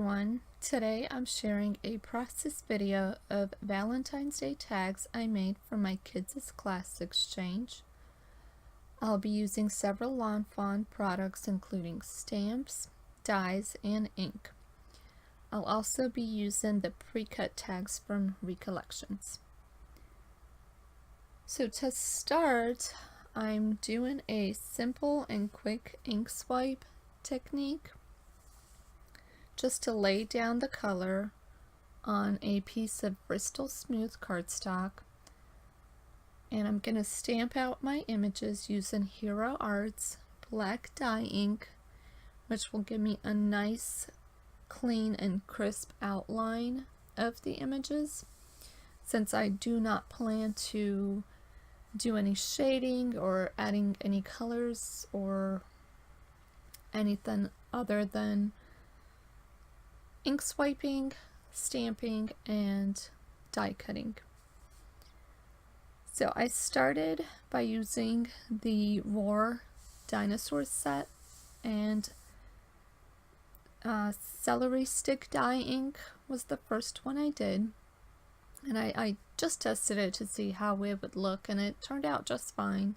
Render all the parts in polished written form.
everyone. Today I'm sharing a process video of Valentine's Day tags I made for my kids' class exchange. I'll be using several Lawn Fawn products including stamps, dies, and ink. I'll also be using the pre-cut tags from Recollections. So to start, I'm doing a simple and quick ink swipe technique just to lay down the color on a piece of Bristol Smooth cardstock, and I'm going to stamp out my images using Hero Arts black dye ink, which will give me a nice clean and crisp outline of the images, since I do not plan to do any shading or adding any colors or anything other than ink swiping, stamping, and die cutting. So I started by using the Roar dinosaur set and celery stick die ink was the first one I did, and I just tested it to see how it would look, and it turned out just fine.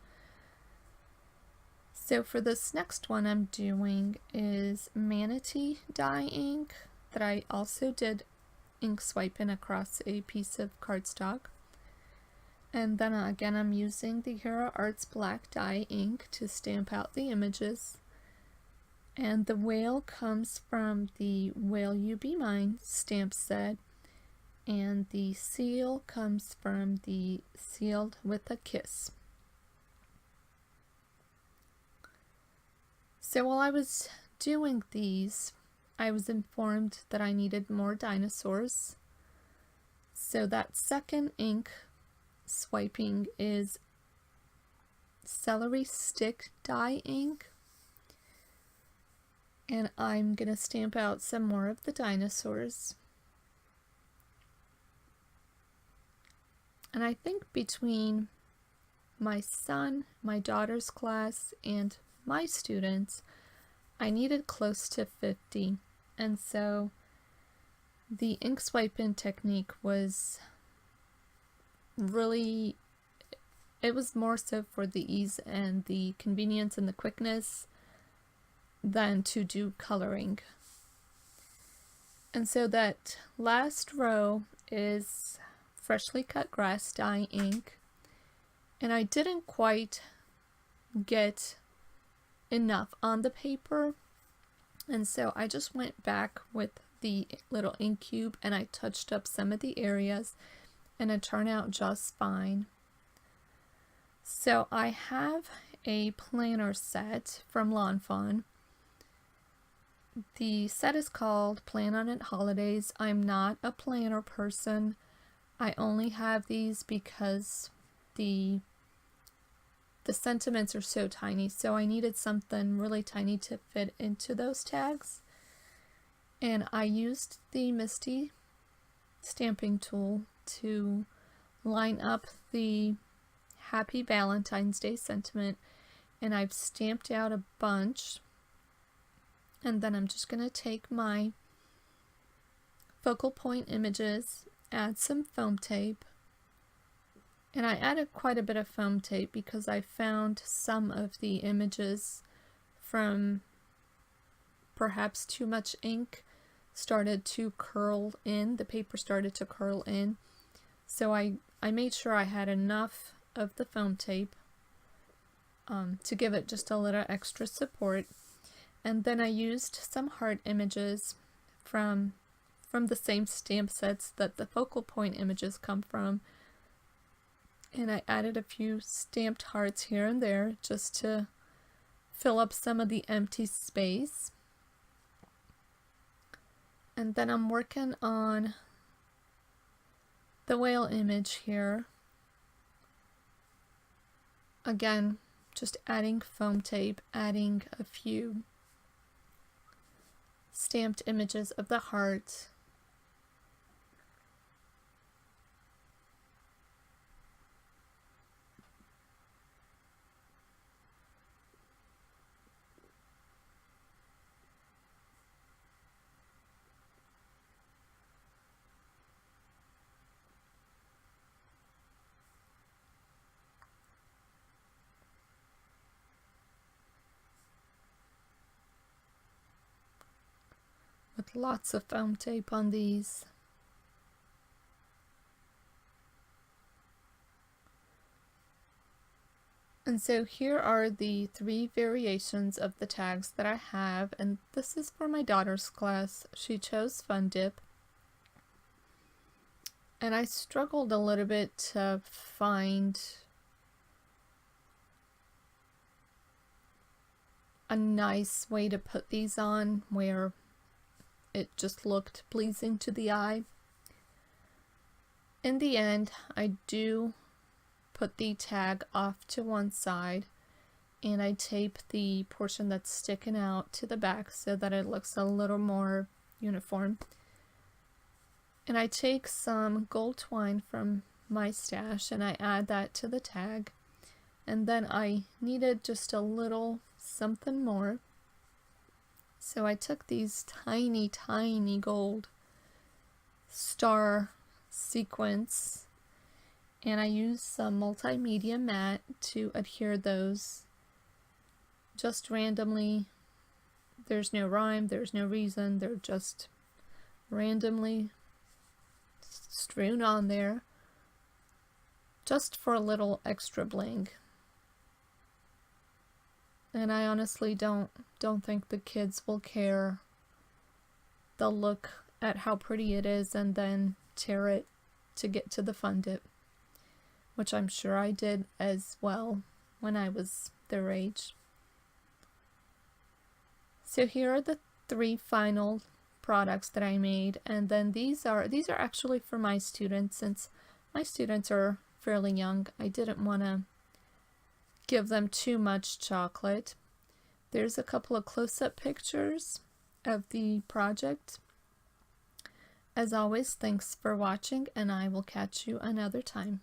So for this next one I'm doing is manatee die ink that I also did ink swiping across a piece of cardstock. And then again I'm using the Hero Arts black dye ink to stamp out the images. And the whale comes from the Whale You Be Mine stamp set, and the seal comes from the Sealed with a Kiss. So while I was doing these, I was informed that I needed more dinosaurs. So that second ink swiping is celery stick die ink, and I'm gonna stamp out some more of the dinosaurs. And I think between my son, my daughter's class, and my students, I needed close to 50. And so the ink swiping technique was really, it was more so for the ease and the convenience and the quickness than to do coloring. And so that last row is freshly cut grass dye ink, and I didn't quite get enough on the paper, and so I just went back with the little ink cube and I touched up some of the areas, and it turned out just fine. So I have a planner set from Lawn Fawn. The set is called Plan On It Holidays. I'm not a planner person. I only have these because the sentiments are so tiny, so I needed something really tiny to fit into those tags. And I used the Misty stamping tool to line up the Happy Valentine's Day sentiment, and I've stamped out a bunch. And then I'm just going to take my focal point images, add some foam tape, and I added quite a bit of foam tape because I found some of the images from perhaps too much ink started to curl in, the paper started to curl in. So I made sure I had enough of the foam tape to give it just a little extra support. And then I used some heart images from the same stamp sets that the focal point images come from. And I added a few stamped hearts here and there just to fill up some of the empty space. And then I'm working on the whale image here. Again, just adding foam tape, adding a few stamped images of the heart. with lots of foam tape on these. And so here are the 3 variations of the tags that I have, and this is for my daughter's class. She chose Fun Dip. And I struggled a little bit to find a nice way to put these on where it just looked pleasing to the eye. In the end, I do put the tag off to one side and I tape the portion that's sticking out to the back so that it looks a little more uniform. And I take some gold twine from my stash and I add that to the tag, and then I needed just a little something more, so I took these tiny gold star sequins and I used some multimedia matte to adhere those just randomly. There's no rhyme, there's no reason, they're just randomly strewn on there just for a little extra bling. And I honestly don't think the kids will care. They'll look at how pretty it is and then tear it to get to the Fun Dip, which I'm sure I did as well when I was their age. So here are the 3 final products that I made, and then these are actually for my students. Since my students are fairly young, I didn't want to give them too much chocolate. There's a couple of close-up pictures of the project. As always, thanks for watching, and I will catch you another time.